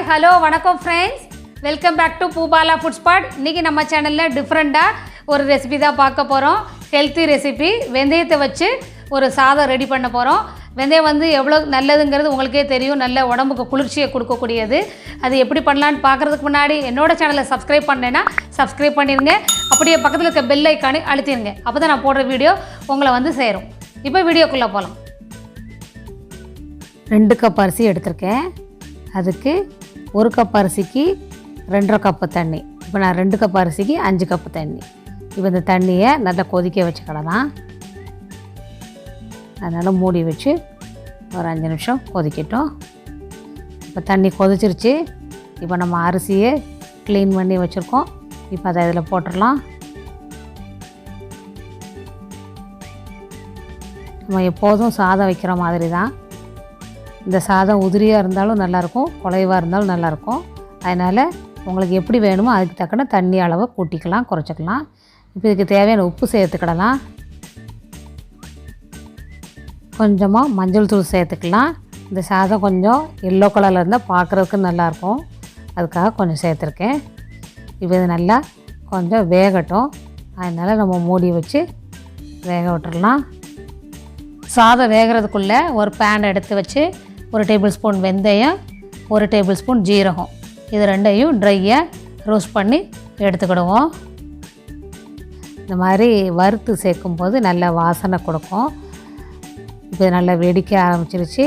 Hello வணக்கம் friends, welcome back to poobala food spot. இன்றைக்கி நம்ம சேனலில் டிஃப்ரெண்ட்டாக ஒரு ரெசிபி தான் பார்க்க போகிறோம். Healthy recipe. வெந்தயத்தை வச்சு ஒரு சாதம் ரெடி பண்ண போகிறோம். வெந்தயம் வந்து எவ்வளோ நல்லதுங்கிறது உங்களுக்கே தெரியும். நல்ல உடம்புக்கு குளிர்ச்சியை கொடுக்கக்கூடியது. அது எப்படி பண்ணலான்னு பார்க்குறதுக்கு முன்னாடி என்னோட சேனலை சப்ஸ்கிரைப் பண்ணேன்னா சப்ஸ்கிரைப் பண்ணிடுங்க. அப்படியே பக்கத்தில் இருக்க பெல் ஐக்கானு அழுத்திடுங்க. அப்போ தான் நான் போடுற வீடியோ உங்களை வந்து சேரும். இப்போ வீடியோக்குள்ளே போகலாம். 2 கப் அரிசி எடுத்திருக்கேன். அதுக்கு 1 கப் அரிசிக்கு 2.5 கப்பு தண்ணி. இப்போ நான் 2 கப் அரிசிக்கு 5 கப்பு தண்ணி. இப்போ இந்த தண்ணியை நல்லா கொதிக்க வச்சுக்கிடலாம். அதனால் மூடி வச்சு ஒரு 5 நிமிஷம் கொதிக்கட்டும். இப்போ தண்ணி கொதிச்சிருச்சு. இப்போ நம்ம அரிசியை க்ளீன் பண்ணி வச்சுருக்கோம். இப்போ அதை இதில் போட்டுடலாம். நம்ம எப்போதும் சாதம் வைக்கிற மாதிரி தான். இந்த சாதம் உதிரியாக இருந்தாலும் நல்லாயிருக்கும், குலைவாக இருந்தாலும் நல்லாயிருக்கும். அதனால் உங்களுக்கு எப்படி வேணுமோ அதுக்கு தக்கன தண்ணி அளவை கூட்டிக்கலாம், குறைச்சிக்கலாம். இப்போ இதுக்கு தேவையான உப்பு சேர்த்துக்கிடலாம். கொஞ்சமாக மஞ்சள் தூள் சேர்த்துக்கலாம். இந்த சாதம் கொஞ்சம் எல்லோ கலரில் இருந்தால் பார்க்குறதுக்கு நல்லாயிருக்கும், அதுக்காக கொஞ்சம் சேர்த்துருக்கேன். இப்போ இது நல்லா கொஞ்சம் வேகட்டும். அதனால் நம்ம மூடி வச்சு வேக விட்டுடலாம். சாதம் வேகிறதுக்குள்ளே ஒரு பேன் எடுத்து வச்சு 1 டேபிள் ஸ்பூன் வெந்தயம், 1 டேபிள் ஸ்பூன் ஜீரகம், இது ரெண்டையும் ட்ரையாக ரோஸ்ட் பண்ணி எடுத்துக்கிடுவோம். இந்த மாதிரி வறுத்து சேர்க்கும்போது நல்ல வாசனை கொடுக்கும். இப்போ நல்லா வெடிக்க ஆரம்பிச்சிருச்சு.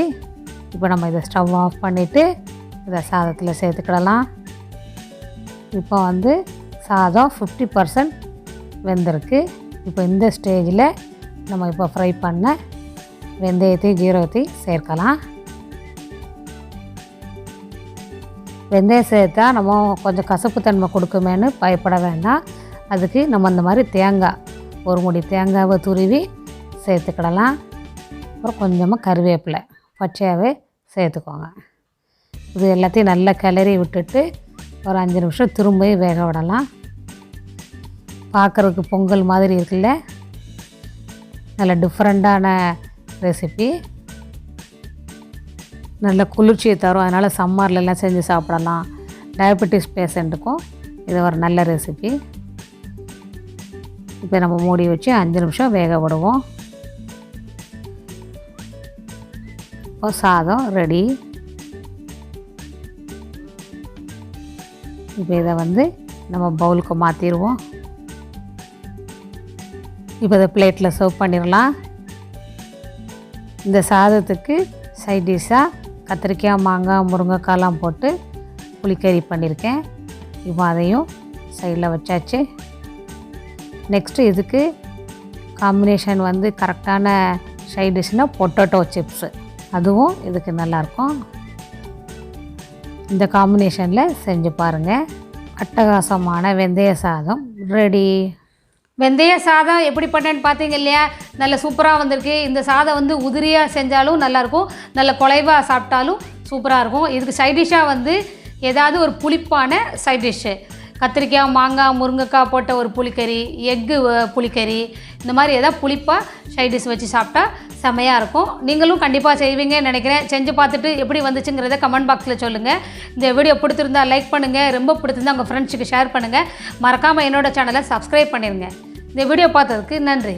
இப்போ நம்ம இதை ஸ்டவ் ஆஃப் பண்ணிவிட்டு இதை சாதத்தில் சேர்த்துக்கிடலாம். இப்போ வந்து சாதம் 50% வெந்திருக்கு. இப்போ இந்த ஸ்டேஜில் நம்ம இப்போ ஃப்ரை பண்ண வெந்தயத்தையும் ஜீரகத்தையும் சேர்க்கலாம். வெந்தயம் சேர்த்தா நம்ம கொஞ்சம் கசப்பு தன்மை கொடுக்குமேன்னு பயப்பட வேண்டாம். அதுக்கு நம்ம அந்த மாதிரி தேங்காய், 1 மூடி தேங்காவை துருவி சேர்த்துக்கிடலாம். அப்புறம் கொஞ்சமாக கருவேப்பிலை பச்சையாகவே சேர்த்துக்கோங்க. இது எல்லாத்தையும் நல்லா கிளறி விட்டுட்டு ஒரு 5 நிமிஷம் திரும்பி வேக விடலாம். பார்க்குறதுக்கு பொங்கல் மாதிரி இருக்குல்ல, நல்ல டிஃப்ரெண்ட்டான ரெசிபி, நல்ல குளிர்ச்சியை தரும். அதனால் சம்மர்லெலாம் செஞ்சு சாப்பிடலாம். டயபெட்டிஸ் பேஷண்ட்டுக்கும் இது ஒரு நல்ல ரெசிபி. இப்போ நம்ம மூடி வச்சு 5 நிமிஷம் வேக விடுவோம். இப்போ சாதம் ரெடி. இப்போ இதை வந்து நம்ம பவுலுக்கு மாற்றிடுவோம். இப்போ இதை பிளேட்டில் சர்வ் பண்ணிடலாம். இந்த சாதத்துக்கு சைட் டிஷ்ஷாக கத்திரிக்காய், மாங்காய், முருங்கைக்காய்லாம் போட்டு புளிக்கறி பண்ணியிருக்கேன். இப்போ அதையும் சைடில் வச்சாச்சு. நெக்ஸ்ட்டு இதுக்கு காம்பினேஷன் வந்து கரெக்டான சைட் டிஷ்னால் பொட்டேட்டோ சிப்ஸு, அதுவும் இதுக்கு நல்லாயிருக்கும். இந்த காம்பினேஷனில் செஞ்சு பாருங்கள். அட்டகாசமான வெந்தய சாதம் ரெடி. வெந்தய சாதம் எப்படி பண்ணேன்னு பார்த்தீங்க இல்லையா? நல்ல சூப்பராக வந்திருக்கு. இந்த சாதம் வந்து உதிரியாக செஞ்சாலும் நல்லாயிருக்கும், நல்ல குலைவாக சாப்பிட்டாலும் சூப்பராக இருக்கும். இதுக்கு சைட் டிஷ்ஷாக வந்து ஏதாவது ஒரு புளிப்பான சைட் டிஷ்ஷு, கத்திரிக்காய், மாங்காய், முருங்கைக்காய் போட்ட ஒரு புளிக்கறி, எக்கு புளிக்கறி, இந்த மாதிரி ஏதாவது புளிப்பாக சைட் டிஷ் வச்சு சாப்பிட்டா செம்மையாக இருக்கும். நீங்களும் கண்டிப்பாக செய்வீங்கன்னு நினைக்கிறேன். செஞ்சு பார்த்துட்டு எப்படி வந்துச்சுங்கிறத கமெண்ட் பாக்ஸில் சொல்லுங்கள். இந்த வீடியோ பிடிச்சிருந்தால் லைக் பண்ணுங்கள், ரொம்ப பிடிச்சிருந்தால் உங்கள் ஃப்ரெண்ட்ஸுக்கு ஷேர் பண்ணுங்கள். மறக்காமல் என்னோடய சேனலை சப்ஸ்கிரைப் பண்ணிடுங்க. இந்த வீடியோ பார்த்ததுக்கு நன்றி.